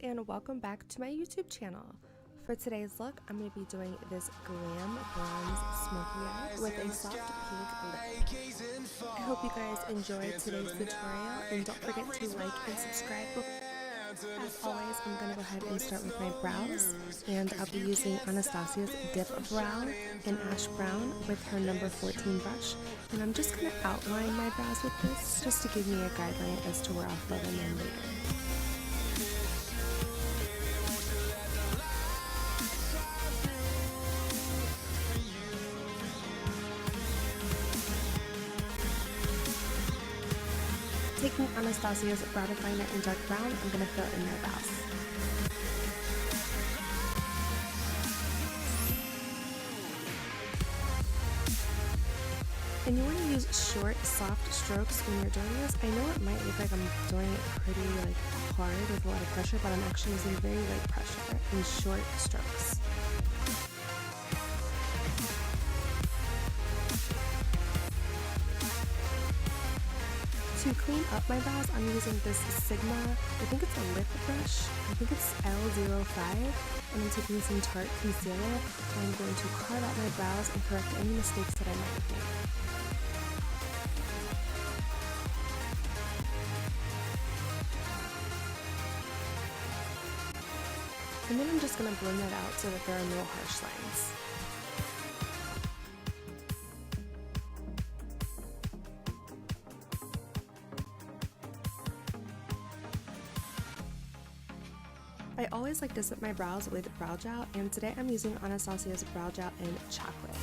and welcome back to my YouTube channel. For today's look, I'm going to be doing this Glam Bronze Smoky Eye with a soft pink lip. I hope you guys enjoyed today's tutorial and don't forget to like and subscribe. As always, I'm going to go ahead and start with my brows, and I'll be using Anastasia's Dipbrow in Ash Brown with her number 14 brush, and I'm just going to outline my brows with this just to give me a guideline as to where I'll fill them in later. Taking Anastasia's brow definer in dark brown, I'm going to fill in my brows. And you want to use short, soft strokes when you're doing this. I know it might look like I'm doing it pretty hard with a lot of pressure, but I'm actually using very light pressure in short strokes. To clean up my brows, I'm using this Sigma, I think it's a lip brush, I think it's L05, and I'm taking some Tarte concealer, and I'm going to carve out my brows and correct any mistakes that I might have made. And then I'm just going to blend that out so that there are no harsh lines. I always like to set my brows with brow gel, and today I'm using Anastasia's brow gel in chocolate.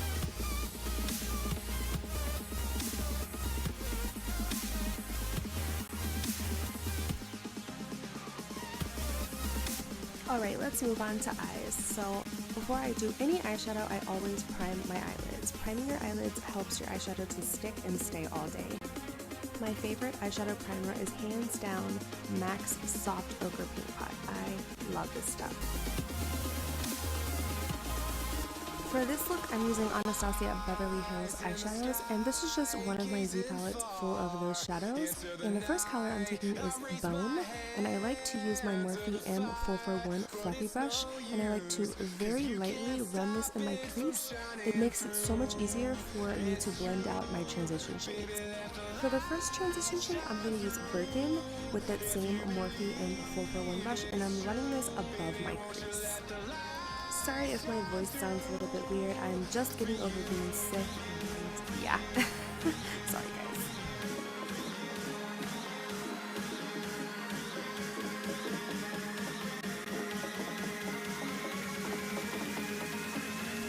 Alright, let's move on to eyes. So before I do any eyeshadow, I always prime my eyelids. Priming your eyelids helps your eyeshadow to stick and stay all day. My favorite eyeshadow primer is hands down MAC's Soft Ochre Paint Pot. I love this stuff. For this look, I'm using Anastasia Beverly Hills eyeshadows, and this is just one of my Z palettes full of those shadows. And the first color I'm taking is Bone, and I like to use my Morphe M441 fluffy brush, and I like to very lightly run this in my crease. It makes it so much easier for me to blend out my transition shades. For the first transition shade, I'm going to use Birkin with that same Morphe M441 brush, and I'm running this above my crease. Sorry if my voice sounds a little bit weird, I'm just getting over being sick, and yeah, sorry guys.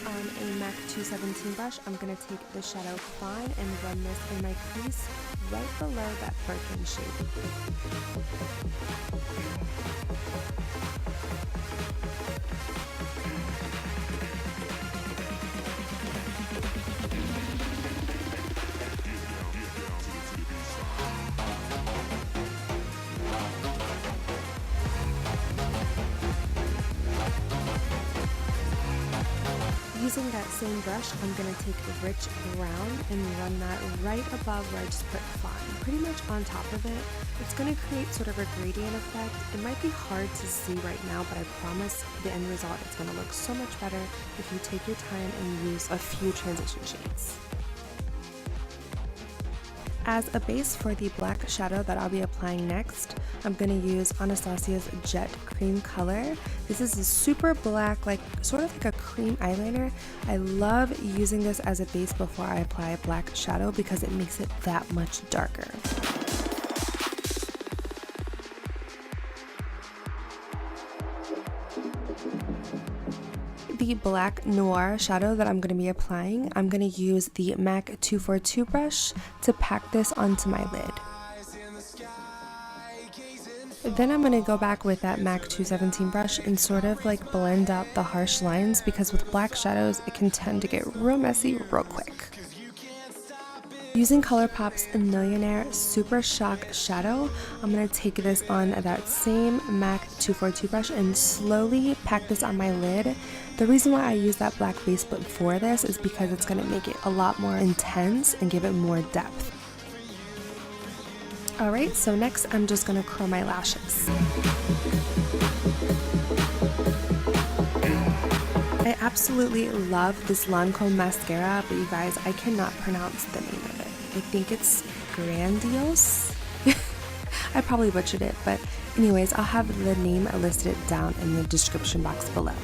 On a MAC 217 brush, I'm going to take the shadow Fawn and run this in my crease right below that Birkin shade. Using that same brush, I'm going to take a rich brown and run that right above where I just put Fawn, pretty much on top of it. It's going to create sort of a gradient effect. It might be hard to see right now, but I promise the end result is going to look so much better if you take your time and use a few transition shades. As a base for the black shadow that I'll be applying next, I'm going to use Anastasia's Jet Cream color. This is a super black, sort of like a cream eyeliner. I love using this as a base before I apply a black shadow because it makes it that much darker. The black Noir shadow that I'm going to be applying, I'm going to use the MAC 242 brush to pack this onto my lid. Then I'm going to go back with that MAC 217 brush and sort of blend out the harsh lines, because with black shadows it can tend to get real messy real quick. Using ColourPop's Millionaire Super Shock Shadow, I'm going to take this on that same MAC 242 brush and slowly pack this on my lid. The reason why I use that black base before this is because it's going to make it a lot more intense and give it more depth. Alright, so next I'm just going to curl my lashes. I absolutely love this Lancome mascara, but you guys, I cannot pronounce the name of it. I think it's Grandiose. I probably butchered it, but anyways, I'll have the name listed down in the description box below.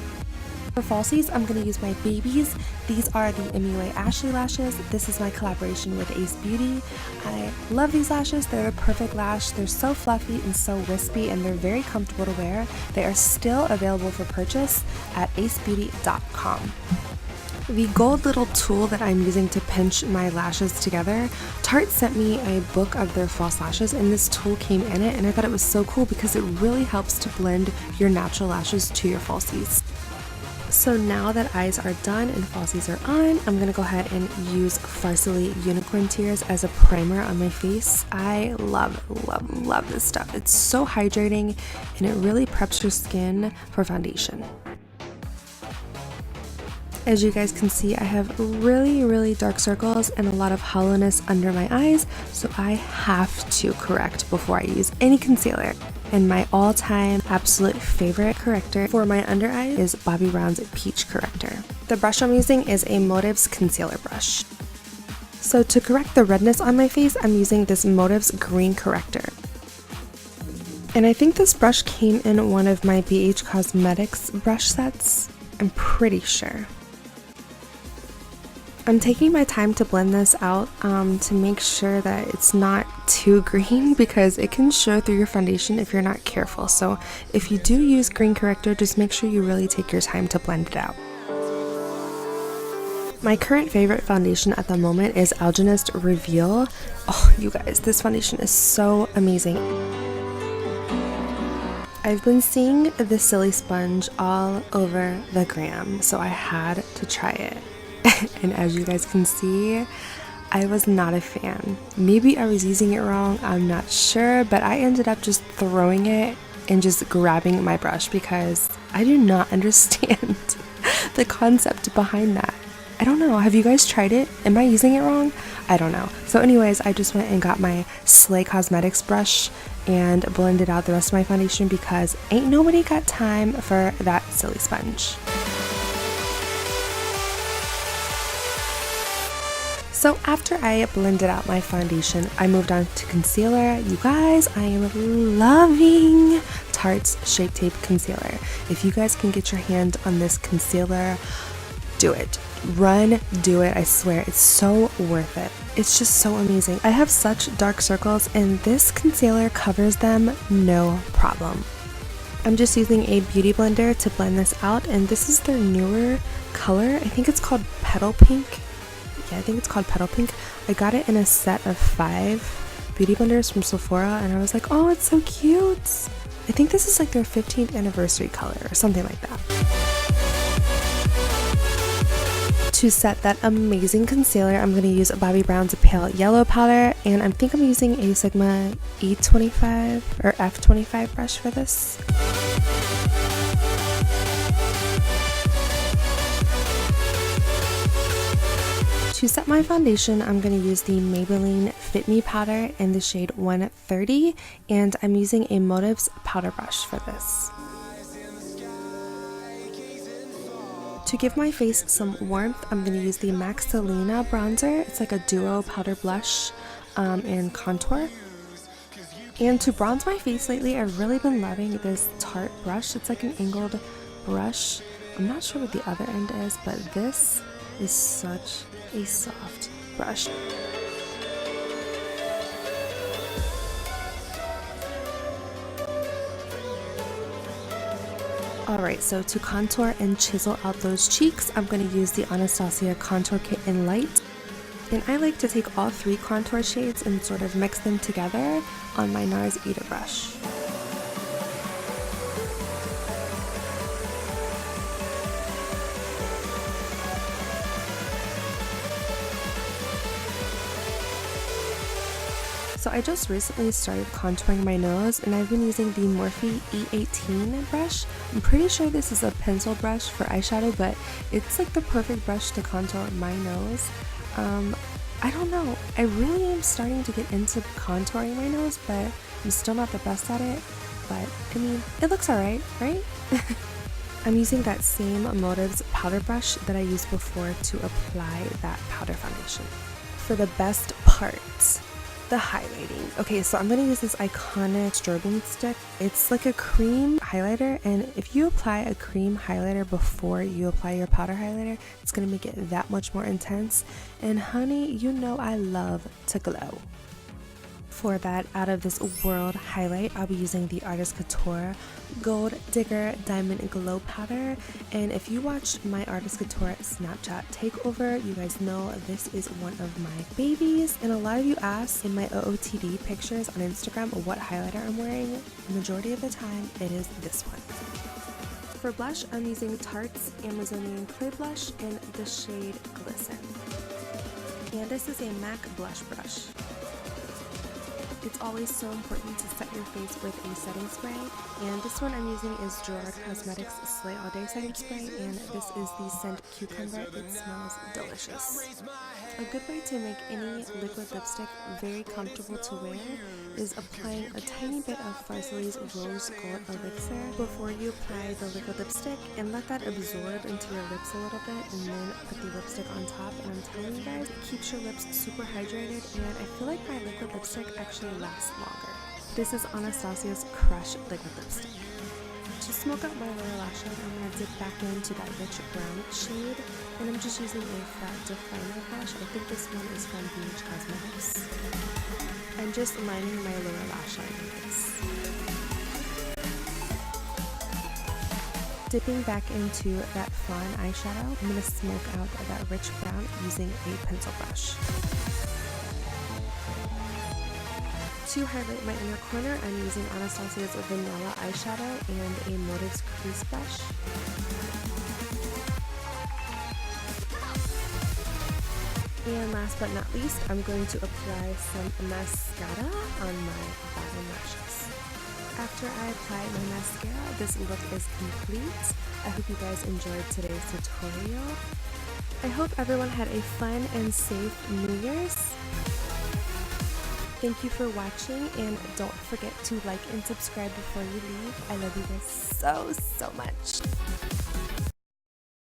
For falsies, I'm going to use my babies. These are the MUA Ashley lashes. This is my collaboration with Ace Beauty. I love these lashes. They're the perfect lash. They're so fluffy and so wispy, and they're very comfortable to wear. They are still available for purchase at acebeauty.com. The gold little tool that I'm using to pinch my lashes together, Tarte sent me a book of their false lashes, and this tool came in it, and I thought it was so cool because it really helps to blend your natural lashes to your falsies. So now that eyes are done and falsies are on, I'm going to go ahead and use Farsali Unicorn Tears as a primer on my face. I love this stuff. It's so hydrating and it really preps your skin for foundation. As you guys can see, I have really dark circles and a lot of hollowness under my eyes, so I have to correct before I use any concealer. And my all-time absolute favorite corrector for my under eyes is Bobbi Brown's Peach Corrector. The brush I'm using is a Motives concealer brush. So to correct the redness on my face, I'm using this Motives Green Corrector. And I think this brush came in one of my BH Cosmetics brush sets. I'm pretty sure. I'm taking my time to blend this out to make sure that it's not too green, because it can show through your foundation if you're not careful. So if you do use green corrector, just make sure you really take your time to blend it out. My current favorite foundation at the moment is Algenist Reveal. Oh, you guys, this foundation is so amazing. I've been seeing the silly sponge all over the gram, so I had to try it. And as you guys can see, I was not a fan. Maybe I was using it wrong, I'm not sure, but I ended up just throwing it and just grabbing my brush because I do not understand the concept behind that. I don't know, have you guys tried it? Am I using it wrong? I don't know. So anyways, I just went and got my Slay Cosmetics brush and blended out the rest of my foundation because ain't nobody got time for that silly sponge. So after I blended out my foundation, I moved on to concealer. You guys, I am loving Tarte's Shape Tape Concealer. If you guys can get your hand on this concealer, do it. Run, do it. I swear, it's so worth it. It's just so amazing. I have such dark circles and this concealer covers them no problem. I'm just using a beauty blender to blend this out, and this is their newer color. I think it's called Petal Pink. Yeah, I think it's called Petal Pink. I got it in a set of 5 beauty blenders from Sephora, and I was like, oh, it's so cute. I think this is like their 15th anniversary color or something like that. To set that amazing concealer, I'm going to use Bobbi Brown's Pale Yellow Powder, and I think I'm using a Sigma E25 or F25 brush for this. To set my foundation, I'm going to use the Maybelline Fit Me Powder in the shade 130, and I'm using a Motives powder brush for this. To give my face some warmth, I'm going to use the MAC Selena bronzer. It's like a duo powder blush and contour. And to bronze my face lately, I've really been loving this Tarte brush. It's like an angled brush. I'm not sure what the other end is, but this is such a soft brush. Alright, so to contour and chisel out those cheeks, I'm going to use the Anastasia Contour Kit in Light. And I like to take all 3 contour shades and sort of mix them together on my NARS Eda brush. So I just recently started contouring my nose, and I've been using the Morphe E18 brush. I'm pretty sure this is a pencil brush for eyeshadow, but it's like the perfect brush to contour my nose. I don't know, I really am starting to get into contouring my nose, but I'm still not the best at it. But I mean, it looks alright, right? I'm using that same Motives powder brush that I used before to apply that powder foundation. For the best part, the highlighting. Okay, so I'm going to use this iconic strobing stick. It's like a cream highlighter, and if you apply a cream highlighter before you apply your powder highlighter, it's going to make it that much more intense. And honey, you know I love to glow. For that out of this world highlight, I'll be using the Artist Couture Gold Digger Diamond Glow Powder. And if you watched my Artist Couture Snapchat takeover, you guys know this is one of my babies. And a lot of you asked in my OOTD pictures on Instagram what highlighter I'm wearing. The majority of the time, it is this one. For blush, I'm using Tarte's Amazonian Clay Blush in the shade Glisten. And this is a MAC blush brush. It's always so important to set your face with a setting spray, and this one I'm using is Gerard Cosmetics Slay All Day Setting Spray, and this is the scent Cucumber. It smells delicious. A good way to make any liquid lipstick very comfortable to wear is applying a tiny bit of Farsali's Rose Gold Elixir before you apply the liquid lipstick, and let that absorb into your lips a little bit, and then put the lipstick on top. And I'm telling you guys, it keeps your lips super hydrated, and I feel like my liquid lipstick actually lasts longer. This is Anastasia's Crush liquid lipstick. To smoke out my lower lash line, I'm going to dip back into that rich brown shade, and I'm just using a flat definer brush. I think this one is from Beauty Cosmetics. I'm just lining my lower lash line with this. Dipping back into that Fawn eyeshadow, I'm going to smoke out that rich brown using a pencil brush. To highlight my inner corner, I'm using Anastasia's Vanilla eyeshadow and a Motives crease brush. And last but not least, I'm going to apply some mascara on my bottom lashes. After I apply my mascara, this look is complete. I hope you guys enjoyed today's tutorial. I hope everyone had a fun and safe New Year's. Thank you for watching, and don't forget to like and subscribe before you leave. I love you guys so much.